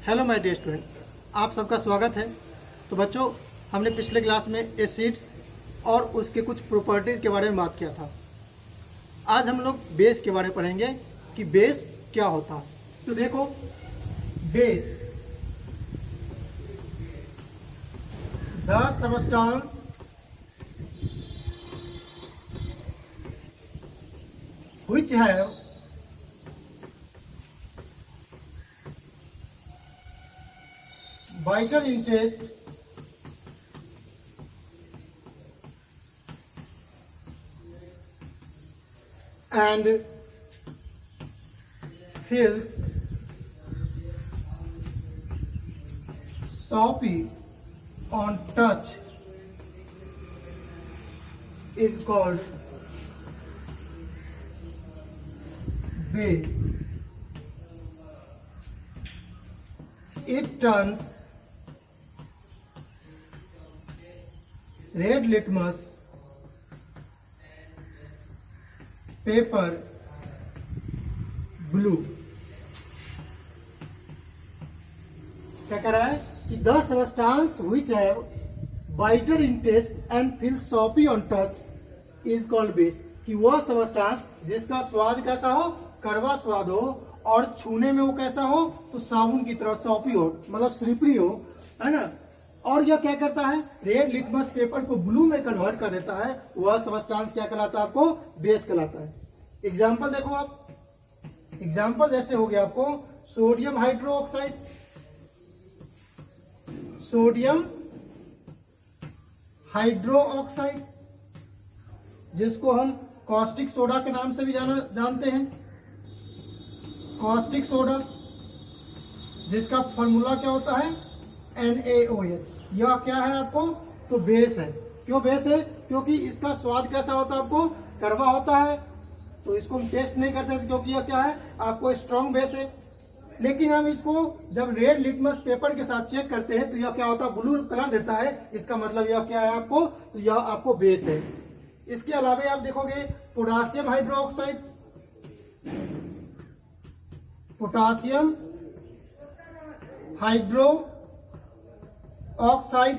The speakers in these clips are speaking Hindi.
हेलो माय डियर स्टूडेंट, आप सबका स्वागत है। तो बच्चों, हमने पिछले क्लास में एसिड्स और उसके कुछ प्रॉपर्टीज़ के बारे में बात किया था। आज हम लोग बेस के बारे में पढ़ेंगे कि बेस क्या होता है। तो देखो, base the substance which have vital interest and feels soppy on touch is called base. It turns red litmus paper blue। क्या कह रहा है कि the substance which have bitter in taste and feel soapy on touch is called base. कि वह सबस्टांस जिसका स्वाद कैसा हो, कड़वा स्वाद हो, और छूने में वो कैसा हो तो साबुन की तरह सॉपी हो, मतलब स्लिपरी हो, है ना। और यह क्या करता है, रेड लिटमस पेपर को ब्लू में कन्वर्ट कर देता है। वह सबस्टांस क्या कहलाता है, आपको बेस कहलाता है। एग्जाम्पल देखो आप, एग्जाम्पल जैसे हो गया आपको सोडियम हाइड्रोक्साइड, सोडियम हाइड्रोक्साइड, जिसको हम कॉस्टिक सोडा के नाम से भी जानते हैं। कॉस्टिक सोडा जिसका फॉर्मूला क्या होता है, NaOH। यह क्या है आपको, तो बेस है। क्यों बेस है, क्योंकि इसका स्वाद कैसा होता है, आपको कड़वा होता है। तो इसको हम टेस्ट नहीं कर सकते क्योंकि यह क्या है, आपको स्ट्रॉन्ग बेस है। लेकिन हम इसको जब रेड लिटमस पेपर के साथ चेक करते हैं तो यह क्या होता है, ब्लू कलर देता है। इसका मतलब यह क्या है आपको, तो यह आपको बेस है। इसके अलावा आप देखोगे potassium hydroxide, potassium hydro oxide,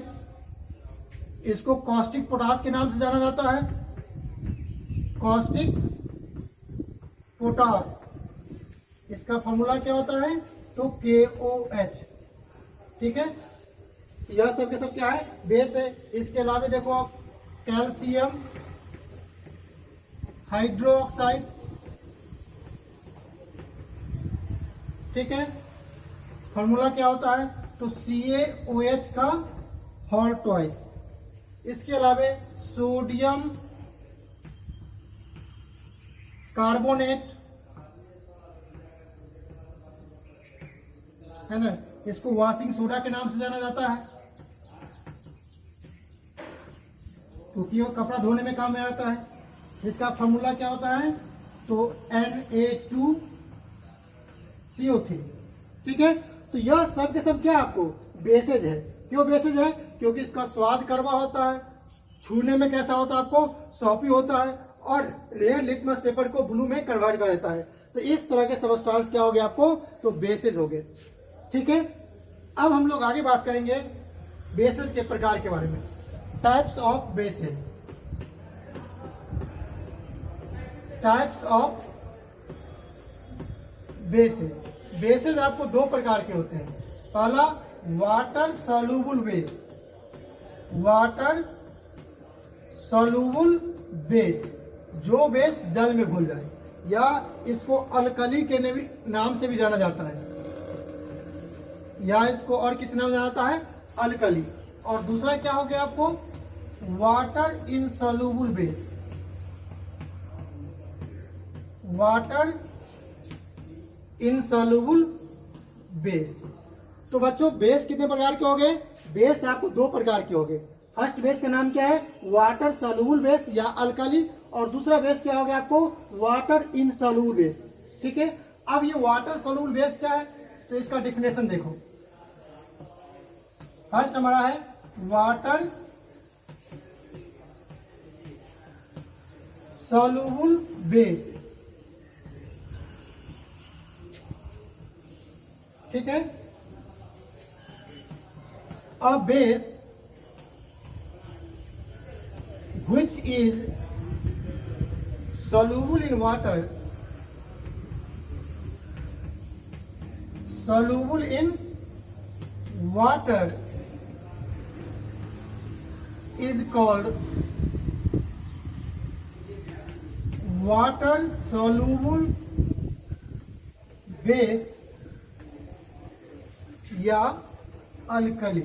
इसको कॉस्टिक पोटास के नाम से जाना जाता है। कॉस्टिक पोटास, इसका फॉर्मूला क्या होता है, तो KOH। ठीक है, यह सब के सब क्या है, बेस है। इसके अलावा देखो आप कैल्शियम हाइड्रोक्साइड, ठीक है, फॉर्मूला क्या होता है, तो CaOH का होल ट्वाइस। इसके अलावा सोडियम कार्बोनेट, है ना, इसको वॉशिंग सोडा के नाम से जाना जाता है क्योंकि वो कपड़ा धोने में काम में आता है। इसका फॉर्मूला क्या होता है, तो Na2CO3। ठीक है, तो यह सब के सब क्या आपको बेसेज है। क्यों बेसेज है, क्योंकि इसका स्वाद कड़वा होता है, छूने में कैसा होता है, आपको सॉपी होता है, और रेड लिटमस पेपर को ब्लू में कन्वर्ट कर देता है। तो इस तरह के सबस्टांस क्या हो गए आपको, तो बेसेज हो गए। ठीक है, अब हम लोग आगे बात करेंगे बेसेज के प्रकार के बारे में, types of bases. Types of bases, bases आपको दो प्रकार के होते हैं। पहला water soluble base, water soluble base, जो बेस जल में घुल जाए, या इसको अल्कली के नाम से भी जाना जाता है, या इसको और किस नाम जाना जाता है, अल्कली। और दूसरा क्या हो गया आपको, water insoluble base, water insoluble base. तो बच्चों, बेस कितने प्रकार के हो गए, बेस आपको दो प्रकार के हो गए। फर्स्ट बेस का नाम क्या है, वाटर सॉल्यूबल बेस या अल्कली, और दूसरा बेस क्या हो गया आपको, वाटर इनसॉल्यूबल बेस। ठीक है, अब ये वाटर सॉल्यूबल बेस क्या है, तो इसका डिफिनेशन देखो। फर्स्ट हमारा है वाटर soluble base, ठीक है। a base which is soluble in water, is called water soluble base या अल्कली।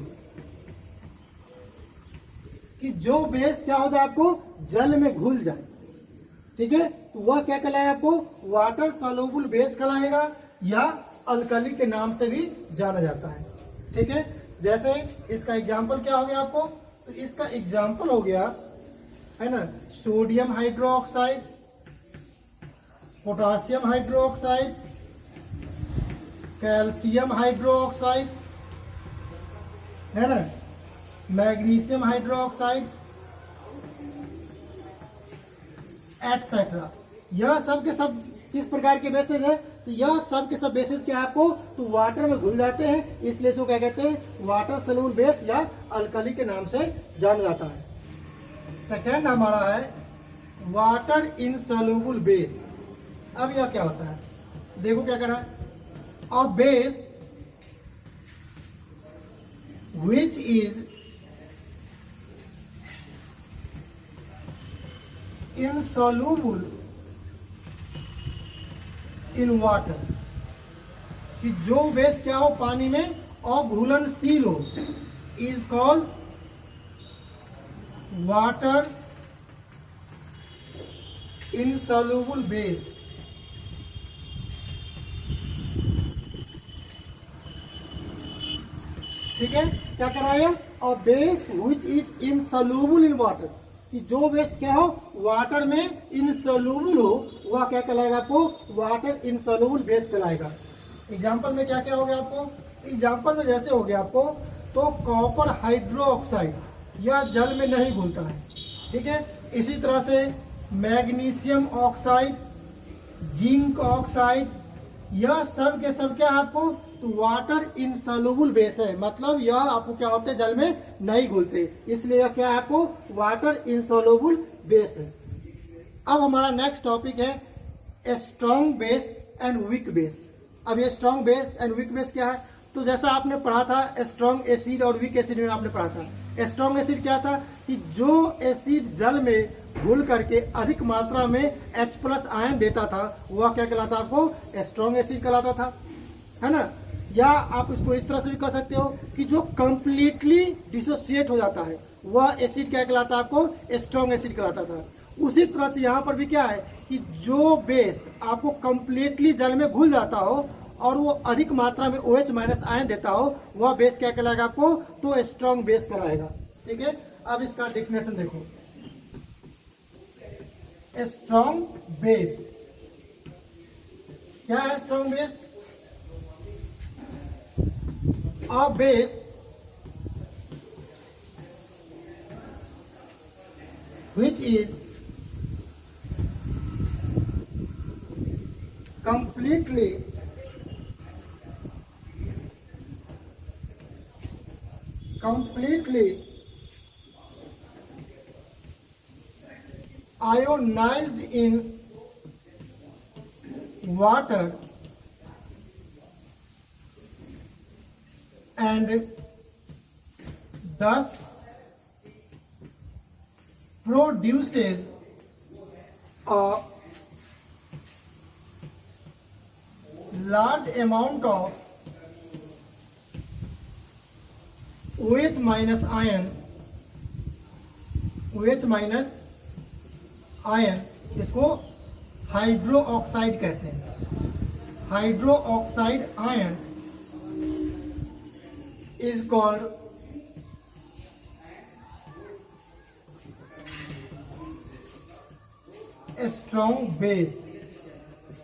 कि जो बेस क्या हो जाए आपको जल में घुल जाए, ठीक है, तो वह क्या कहलाएगा आपको वाटर सॉल्युबल बेस कहलाएगा या अल्कली के नाम से भी जाना जाता है। ठीक है, जैसे इसका एग्जांपल क्या हो गया आपको, तो इसका एग्जांपल हो गया है ना sodium hydroxide, potassium hydroxide, calcium hydroxide, है ना, मैग्नीशियम हाइड्रोक्साइड एटसेट्रा। यह सब के सब किस प्रकार के बेसिस है, तो यह सब के सब बेसिस क्या आपको तो वाटर में घुल जाते हैं, इसलिए इसको क्या कहते हैं वाटर सॉल्युबल बेस या अल्कली के नाम से जाना जाता है। सेकेंड हमारा है वाटर इनसॉल्युबल बेस। अब यह क्या होता है, देखो क्या करा, a base which is insoluble in water, कि जो बेस क्या हो पानी में अघुलनशील हो, is called water insoluble base. ठीक है, क्या कराएगा, और base which is insoluble in water, कि जो बेस क्या हो वाटर में इनसॉल्युबल हो वह क्या कहलाएगा आपको वाटर इनसॉल्युबल बेस कहलाएगा। एग्जांपल में क्या क्या हो गया आपको, एग्जांपल में जैसे हो गया आपको तो कॉपर हाइड्रोक्साइड यह जल में नहीं घुलता है। ठीक है, इसी तरह से मैग्नीशियम ऑक्साइड, जिंक ऑक्साइड, यह सब के सब क्या आपको तो वाटर इनसॉल्युबल बेस है, मतलब यह आपको क्या होते हैं जल में नहीं घुलते, इसलिए यह क्या है आपको वाटर इनसॉल्युबल बेस है। अब हमारा नेक्स्ट टॉपिक है strong base and weak base. अब ये strong base and weak base क्या है, तो जैसा आपने पढ़ा था स्ट्रॉन्ग एसिड और वीक एसिड में आपने पढ़ा था। स्ट्रॉन्ग एसिड क्या था कि जो एसिड जल में घुल करके अधिक मात्रा में H+ आयन देता था वह क्या कहलाता आपको स्ट्रॉन्ग एसिड कहलाता था, है ना। या आप इसको इस तरह से भी कर सकते हो कि जो कंप्लीटली डिसोसिएट हो जाता है वह एसिड क्या कहलाता है आपको स्ट्रॉन्ग एसिड कहलाता था। उसी तरह से यहाँ पर भी क्या है कि जो बेस आपको कंप्लीटली जल में घुल जाता हो और वो अधिक मात्रा में OH- आयन देता हो वह बेस क्या कहलाएगा आपको तो स्ट्रॉन्ग बेस कहलाएगा। ठीक है, अब इसका डेफिनेशन देखो, स्ट्रॉन्ग बेस क्या है। Strong base a base which is completely ionized in water and thus produces a large amount of OH- ion, इसको हाइड्रो ऑक्साइड कहते हैं। Hydro oxide ion is called a strong base।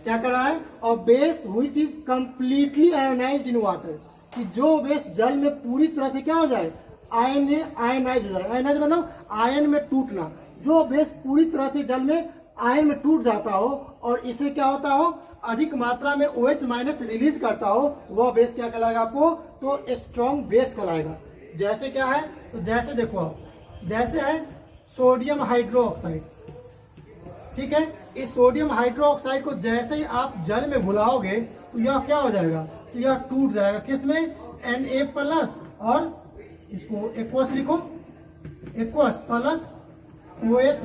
क्या कर रहा है, और base which is completely ionized in water, कि जो बेस जल में पूरी तरह से क्या हो जाए आयनाइज हो जाए। आयनाइज मतलब आयन में टूटना, जो बेस पूरी तरह से जल में आयन में टूट जाता हो और इसे क्या होता हो अधिक मात्रा में OH- रिलीज करता हो वह बेस क्या कहलाएगा आपको तो स्ट्रॉन्ग बेस कहलाएगा। जैसे क्या है, तो जैसे देखो आप, जैसे है सोडियम हाइड्रोक्साइड, ठीक है। इस सोडियम हाइड्रोक्साइड को जैसे ही आप जल में घुलाओगे तो यह क्या हो जाएगा, तो यह टूट जाएगा, किसमें, Na+, और इसको एक्वस लिखो, एक्वस प्लस OH-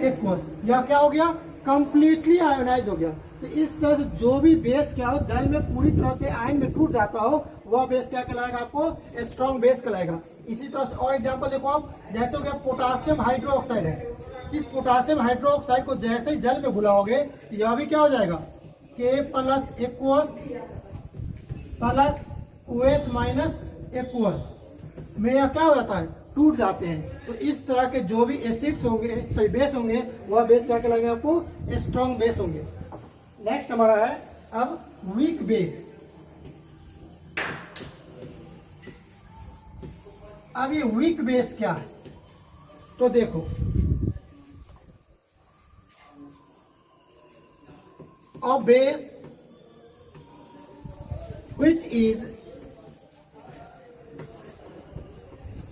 एक्वस, यह क्या हो गया, कंप्लीटली आयोनाइज हो गया। तो इस तरह से जो भी बेस क्या हो जल में पूरी तरह से आयन में टूट जाता हो, वह बेस क्या कहलाएगा, आपको स्ट्रॉन्ग बेस कहलाएगा। इसी तरह से और एग्जांपल देखो आप, जैसे हो गया पोटासियम हाइड्रोक्साइड है, इस पोटासियम हाइड्रोक्साइड को जैसे ही जल में घुलाओगे यह भी क्या हो जाएगा, K+ aqueous plus OH- aqueous में यह क्या हो जाता है, टूट जाते हैं। तो इस तरह के जो भी एसिड्स होंगे, सॉरी बेस होंगे, वह बेस क्या कहलाएंगे, आपको स्ट्रॉन्ग बेस होंगे। नेक्स्ट हमारा है अब वीक बेस। अब ये वीक बेस क्या है, तो देखो, a base which is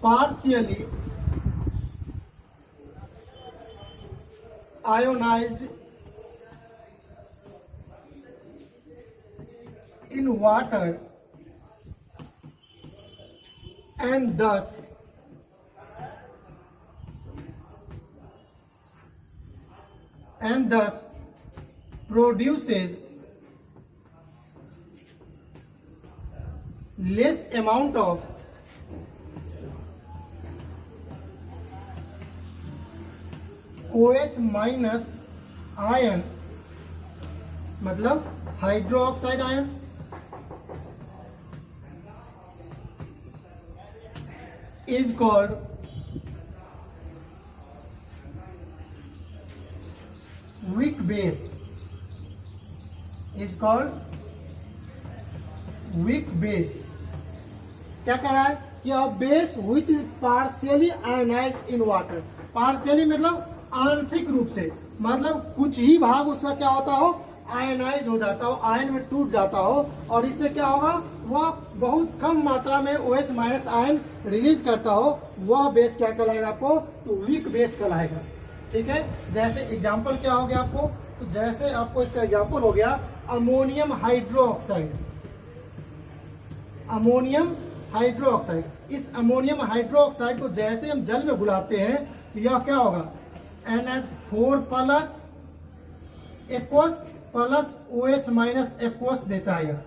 partially ionized in water and thus produces less amount of OH- ion, मतलब hydroxide ion, is called weak base, is called weak base। क्या कह रहा है कि a base which is partially ionised in water, partially मतलब आंशिक रूप से, मतलब कुछ ही भाग उसका क्या होता हो, आयनाइज हो जाता हो, आयन में टूट जाता हो, और इससे क्या होगा, वह बहुत कम मात्रा में OH- आयन रिलीज करता हो, वह बेस क्या कहलाएगा आपको, तो वीक बेस कहलाएगा। ठीक है, जैसे एग्जांपल क्या हो गया आपको, तो जैसे आपको इसका एग्जांपल हो गया अमोनियम हाइड्रोक्साइड, अमोनियम हाइड्रोक्साइड। इस अमोनियम हाइड्रोक्साइड को जैसे हम जल में घुलाते हैं तो यह क्या होगा, NH4+ aqueous plus OH- aqueous देता है यह।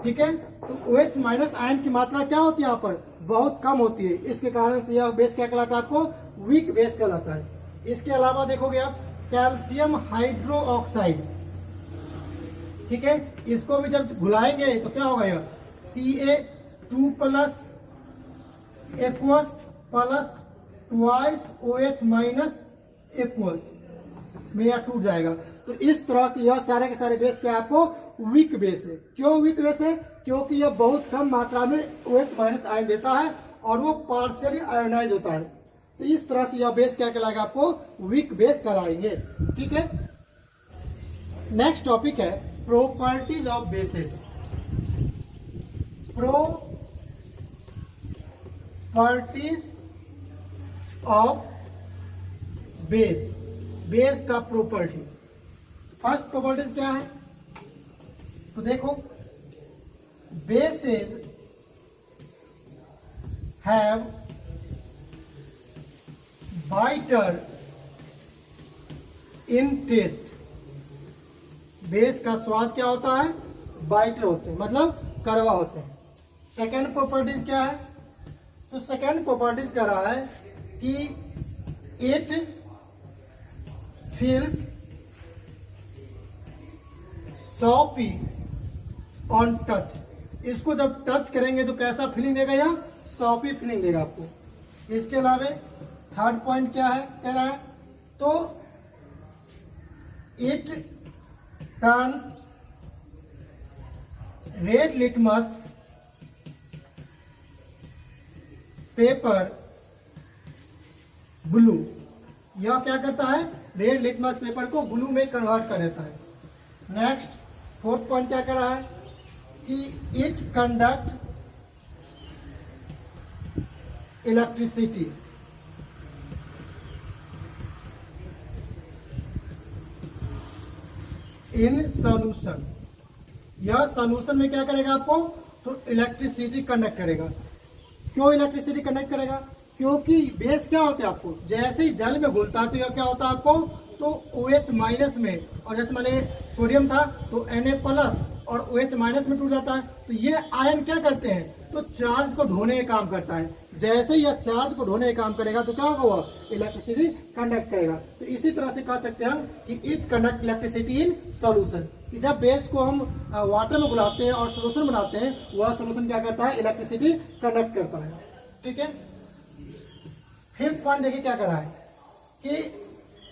ठीक है, तो OH- आयन की मात्रा क्या होती है यहाँ पर, बहुत कम होती है, इसके कारण से यह बेस क्या कहलाता है, आपको वीक बेस कहलाता है। इसके अलावा देखोगे आप कैल्शियम हाइड्रोक्साइड, ठीक है, इसको भी जब घुलाएंगे तो क्या होगा, यह Ca2+ aqueous plus twice OH- aqueous में यह टूट जाएगा। तो इस तरह से यह सारे के सारे बेस क्या आपको वीक बेस है। क्यों वीक बेस है, क्योंकि यह बहुत कम मात्रा में OH- आयन देता है और वो पार्शियली आयोनाइज होता है। तो इस तरह से यह बेस क्या कहलाएगा, आपको वीक बेस कहलाएंगे। ठीक है, नेक्स्ट टॉपिक है properties of bases. Properties of base, base का प्रॉपर्टी। फर्स्ट प्रॉपर्टीज क्या है, तो देखो, bases have bitter in taste. Base का स्वाद क्या होता है, बाइटर होते हैं, मतलब कड़वा होते हैं। सेकेंड प्रॉपर्टीज क्या है, तो सेकेंड प्रॉपर्टीज कह रहा है कि it feels soppy on touch. इसको जब टच करेंगे तो कैसा फीलिंग देगा, यह सॉपी फीलिंग देगा आपको। इसके अलावा थर्ड पॉइंट क्या है, कह रहा है, तो it turns red litmus paper blue. यह क्या करता है, रेड लिटमस पेपर को ब्लू में कन्वर्ट कर देता है। नेक्स्ट फोर्थ पॉइंट क्या कर रहा है कि it conduct electricity in solution. यह सॉल्यूशन में क्या करेगा आपको, तो इलेक्ट्रिसिटी कंडक्ट करेगा। क्यों इलेक्ट्रिसिटी कंडक्ट करेगा, क्योंकि बेस क्या होता है आपको, जैसे ही जल में घुलता है तो यह क्या होता है आपको, तो OH माइनस में, और जैसे मान लीजिए सोडियम था तो Na प्लस और OH माइनस में टूट जाता है। तो ये आयन क्या करते हैं, तो चार्ज को ढोने का काम करता है। जैसे ही यह चार्ज को ढोने का काम करेगा तो क्या होगा, इलेक्ट्रिसिटी कंडक्ट करेगा। तो इसी तरह से कह सकते हैं हम कि it conduct electricity in solution, कि जब बेस को हम वाटर में घुलाते हैं और सोल्यूशन बनाते हैं, वह सोल्यूशन क्या करता है, इलेक्ट्रिसिटी कंडक्ट करता है। ठीक है, फिफ्थ पॉइंट देखिए क्या कर रहा है कि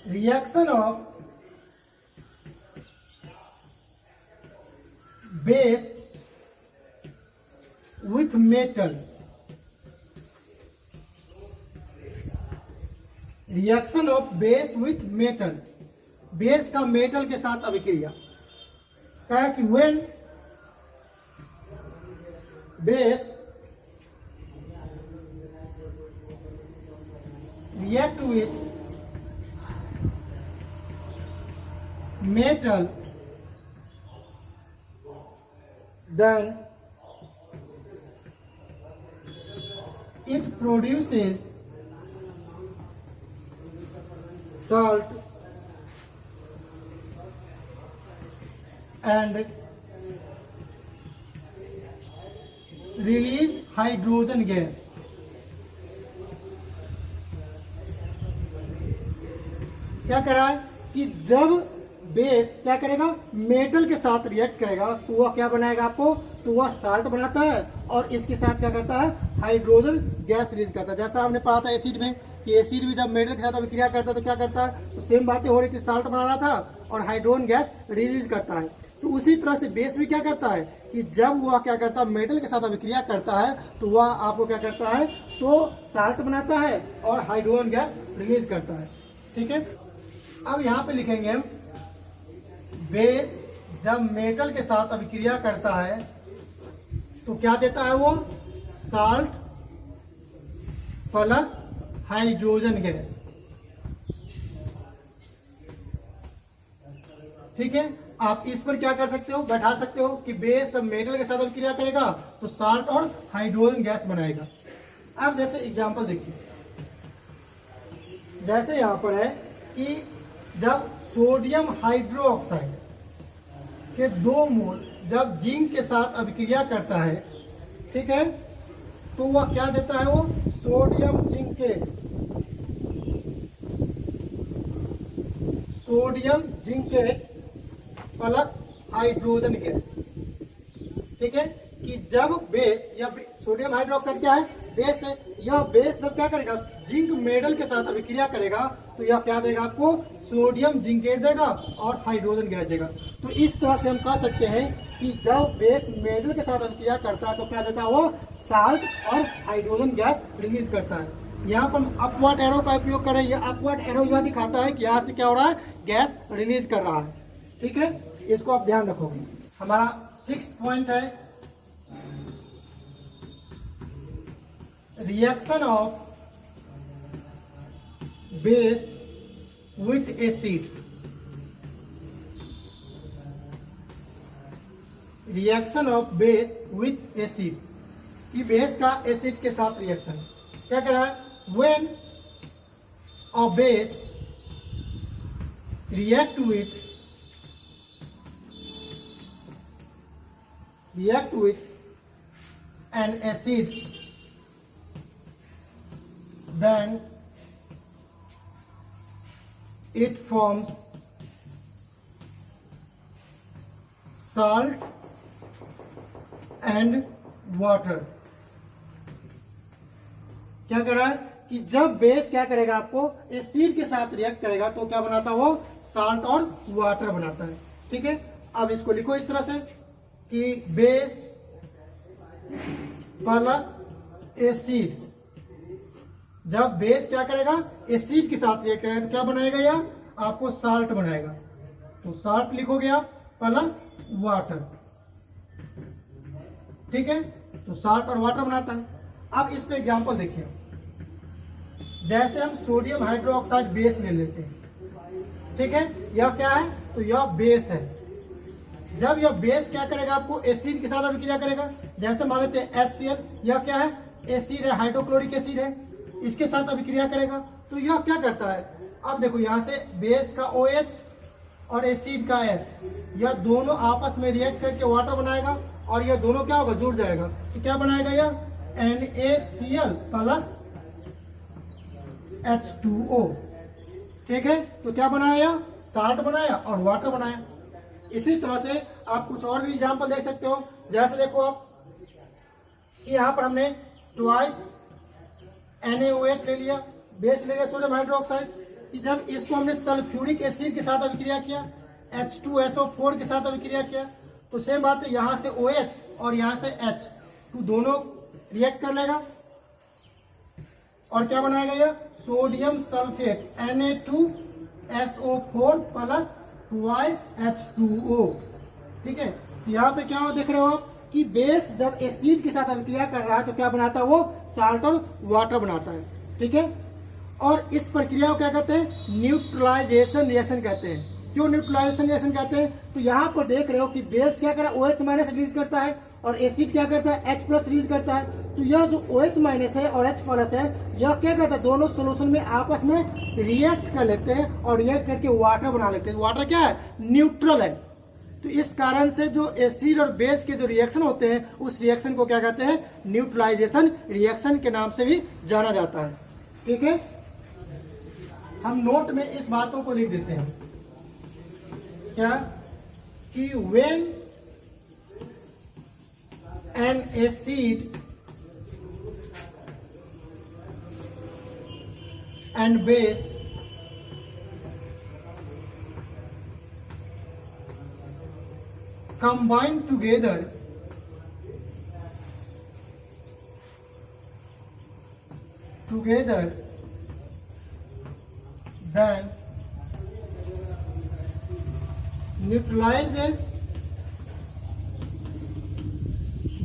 reaction of base with metal, reaction of base with metal, base का मेटल के साथ अभिक्रिया। क्या है कि when base react with metal, then it produces salt and release hydrogen gas। क्या कर रहा है कि जब बेस क्या करेगा, मेटल के साथ रिएक्ट करेगा तो वह क्या बनाएगा आपको, तो वह साल्ट बनाता है और इसके साथ क्या करता है, हाइड्रोजन गैस रिलीज करता है। जैसा आपने पढ़ा था एसिड में कि एसिड भी जब मेटल के साथ अभिक्रिया करता है तो क्या करता है, तो सेम बातें हो रही थी, साल्ट बना रहा था और हाइड्रोजन गैस रिलीज करता है। तो उसी तरह से बेस भी क्या करता है कि जब वह क्या करता है, मेटल के साथ अभिक्रिया करता है तो वह आपको क्या करता है, तो साल्ट बनाता है और हाइड्रोजन गैस रिलीज करता है। ठीक है, अब यहाँ पे लिखेंगे हम, बेस जब मेटल के साथ अभिक्रिया करता है तो क्या देता है, वो साल्ट प्लस हाइड्रोजन गैस। ठीक है, आप इस पर क्या कर सकते हो, बैठा सकते हो कि बेस जब मेटल के साथ अभिक्रिया करेगा तो साल्ट और हाइड्रोजन गैस बनाएगा। अब जैसे एग्जांपल देखिए, जैसे यहाँ पर है कि जब सोडियम हाइड्रोक्साइड के 2 मोल जब जिंक के साथ अभिक्रिया करता है, ठीक है, तो वह क्या देता है, वो sodium zincate plus hydrogen gas. ठीक है, कि जब बेस या सोडियम हाइड्रोक्साइड क्या है, बेस है, यह बेस जब क्या करेगा, जिंक मेटल के साथ अभिक्रिया करेगा तो यह क्या देगा आपको, सोडियम जिंकेट देगा और हाइड्रोजन गैस देगा। तो इस तरह से हम कह सकते हैं कि जब बेस मेटल के साथ अभिक्रिया करता है तो क्या देता है, वो साल्ट और हाइड्रोजन गैस रिलीज करता है। यहाँ पर हम अपवर्ड एरो का उपयोग करें, यह अपवर्ड एरो यह दिखाता है कि यहाँ से क्या हो रहा है, गैस रिलीज कर रहा है। ठीक है, इसको आप ध्यान रखोगे। हमारा 6th पॉइंट है, reaction of base with acid. Reaction of base with acid, कि बेस का एसिड के साथ रिएक्शन क्या कर रहा है, when a base react with an acid, then it forms salt and water। क्या कर रहा है कि जब बेस क्या करेगा, आपको एसिड के साथ रिएक्ट करेगा तो क्या बनाता है, वो साल्ट और वाटर बनाता है। ठीक है, अब इसको लिखो इस तरह से कि बेस प्लस एसिड, जब बेस क्या करेगा, एसिड के साथ रिएक्ट करेगा तो क्या बनाएगा, यह आपको साल्ट बनाएगा। तो साल्ट लिखोगे आप प्लस वाटर। ठीक है, तो साल्ट और वाटर बनाता है। अब इस पे एग्जांपल देखिए, जैसे हम सोडियम हाइड्रोक्साइड बेस ले लेते हैं, ठीक है, यह क्या है, तो यह बेस है। जब यह बेस क्या करेगा, आपको एसिड के साथ अभिक्रिया करेगा। जैसे मान लेते हैं HCl, यह क्या है, एसिड है, हाइड्रोक्लोरिक एसिड है, इसके साथ अभिक्रिया करेगा। तो यह क्या करता है, अब देखो यहाँ से बेस का OH और एसिड का H, यह दोनों आपस में रिएक्ट करके वाटर बनाएगा और यह दोनों क्या होगा, जुड़ जाएगा। तो क्या बनाएगा, यह NaCl प्लस H2O, ठीक है। तो क्या बनाया, साल्ट बनाया और वाटर बनाया। इसी तरह से आप कुछ और भी एग्जाम्पल देख सकते हो। जैसे देखो आप, यहाँ पर हमने ट्वाइस NaOH ले लिया, बेस ले लिया सोडियम हाइड्रोक्साइड, कि जब इसको हमने सल्फ्यूरिक एसिड के साथ अभिक्रिया किया, H2SO4 के साथ अभिक्रिया किया, तो सेम बात है, यहाँ से OH और यहाँ से H, तो दोनों रिएक्ट कर लेगा और क्या बनाएगा, यह sodium sulphate Na2SO4 plus twice H2O, ठीक है। यहाँ पे क्या हो देख रहे हो आप कि बेस जब एसिड के साथ अभिक्रिया कर रहा है तो क्या बनाता है, वो साल्ट और वाटर बनाता है, ठीक है। और इस प्रक्रिया को क्या कहते हैं, न्यूट्रलाइजेशन रिएक्शन कहते हैं। क्यों न्यूट्रलाइजेशन रिएक्शन कहते हैं, तो यहाँ पर देख रहे हो कि बेस क्या कर रहा है, OH माइनस रिलीज करता है और एसिड क्या करता है, H प्लस रिलीज करता है। तो यह जो OH माइनस है और H प्लस है, यह क्या करता है, दोनों सोल्यूशन में आपस में रिएक्ट कर लेते हैं और रिएक्ट करके वाटर बना लेते हैं। वाटर क्या है, न्यूट्रल है। तो इस कारण से जो एसिड और बेस के जो रिएक्शन होते हैं, उस रिएक्शन को क्या कहते हैं, न्यूट्रलाइजेशन रिएक्शन के नाम से भी जाना जाता है, ठीक है। हम नोट में इस बातों को लिख देते हैं, क्या, कि when an acid and base combine together then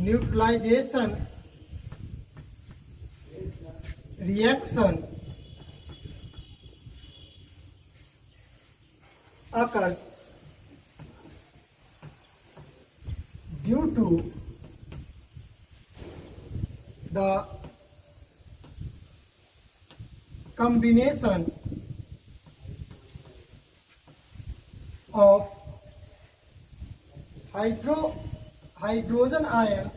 neutralization reaction occurs due to the combination of hydrogen ion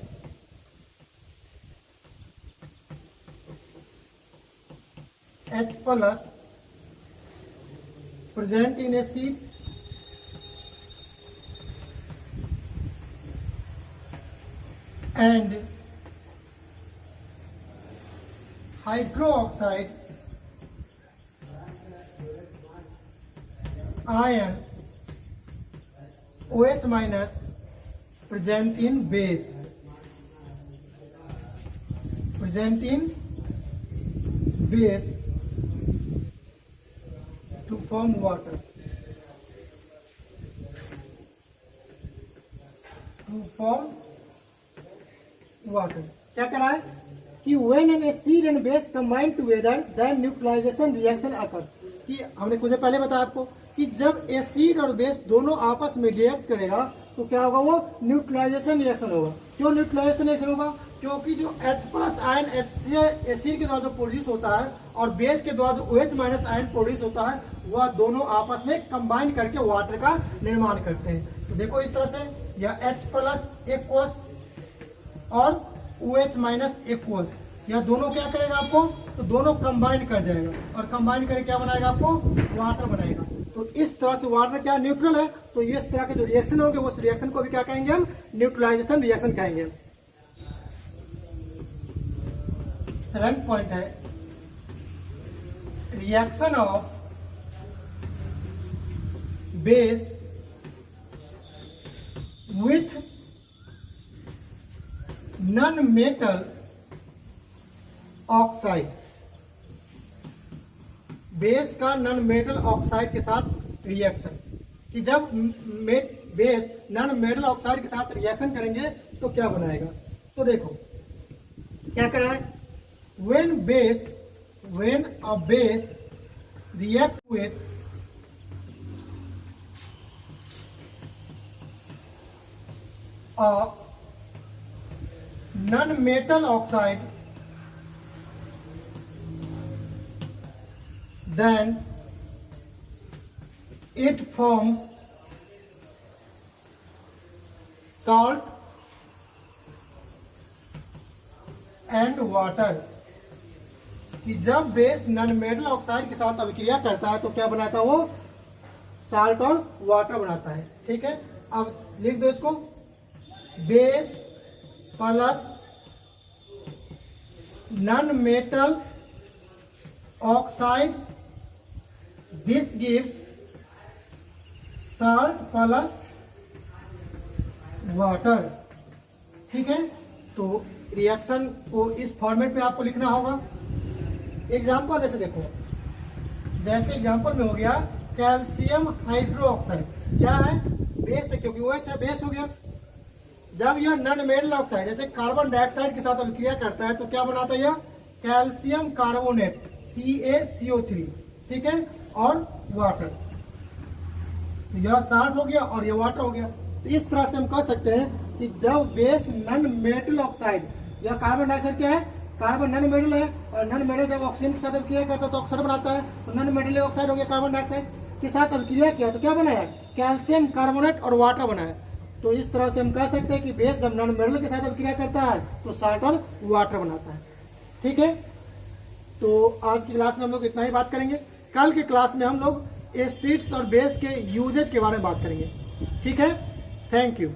H plus present in acid and hydroxide ion OH minus present in base to form water. क्या कह रहा है कि when an acid and base combine together then neutralization reaction occurs, कि हमने कुछ पहले बताया आपको कि जब एसिड और बेस दोनों आपस में रिएक्ट करेगा तो क्या होगा, वो न्यूट्रलाइजेशन रिएक्शन होगा। क्यों न्यूट्रलाइजेशन रिएक्शन होगा, क्योंकि जो H प्लस आयन एसिड के द्वारा जो प्रोड्यूस होता है और बेस के द्वारा जो OH माइनस आयन प्रोड्यूस होता है, वह दोनों आपस में कंबाइन करके वाटर का निर्माण करते हैं। तो देखो इस तरह से यह H प्लस एक्वस और OH माइनस एक्वस, यह दोनों क्या करेगा आपको, तो दोनों कंबाइन कर जाएगा और कंबाइन करके क्या बनाएगा, आपको वाटर बनाएगा। तो इस तरह से वाटर क्या न्यूट्रल है, तो इस तरह के जो रिएक्शन होंगे उस रिएक्शन को भी क्या कहेंगे, हम न्यूट्रलाइजेशन रिएक्शन कहेंगे। 7th पॉइंट है reaction of base with non metal oxide, base का नॉन मेटल ऑक्साइड के साथ रिएक्शन, कि जब बेस नॉन मेटल ऑक्साइड के साथ रिएक्शन करेंगे तो क्या बनाएगा। तो देखो क्या कर रहा है, when base when a base react with a non-metal oxide, then it forms salt and water। कि जब बेस नॉन मेटल ऑक्साइड के साथ अभिक्रिया करता है तो क्या बनाता है वो? साल्ट और वाटर बनाता है। ठीक है, अब लिख दो इसको, base plus non metal oxide, this gives salt plus water. ठीक है, तो रिएक्शन को इस फॉर्मेट पे आपको लिखना होगा। एग्जाम्पल जैसे देखो, जैसे एग्जाम्पल में हो गया कैल्शियम हाइड्रोक्साइड, क्या है? बेस है, क्योंकि OH है, बेस हो गया। जब यह नॉन मेटल ऑक्साइड जैसे कार्बन डाइऑक्साइड के साथ अभिक्रिया करता है तो क्या बनाता है यह? Calcium carbonate, CaCO3। ठीक है, और वाटर, यह साल्ट हो गया और यह वाटर हो गया। तो इस तरह से हम कह सकते हैं कि जब बेस नॉन मेटल ऑक्साइड, यह कार्बन डाइऑक्साइड क्या है? कार्बन नॉन मेटल है, और नॉन मेटल जब ऑक्सीजन के साथ अभिक्रिया करता है तो ऑक्सीजन बनाता है, तो नॉन मेटल ऑक्साइड हो गया। कार्बन डाइऑक्साइड के साथ अभिक्रिया किया तो क्या बनाया? कैल्शियम कार्बोनेट और वाटर बनाया। तो इस तरह से हम कह सकते हैं कि बेस जब नॉन मेटल के साथ अभिक्रिया करता है तो साल्ट और वाटर बनाता है। ठीक है, तो आज की क्लास में हम लोग इतना ही बात करेंगे। कल की क्लास में हम लोग एसिड्स और बेस के यूजेज के बारे में बात करेंगे। ठीक है, थैंक यू।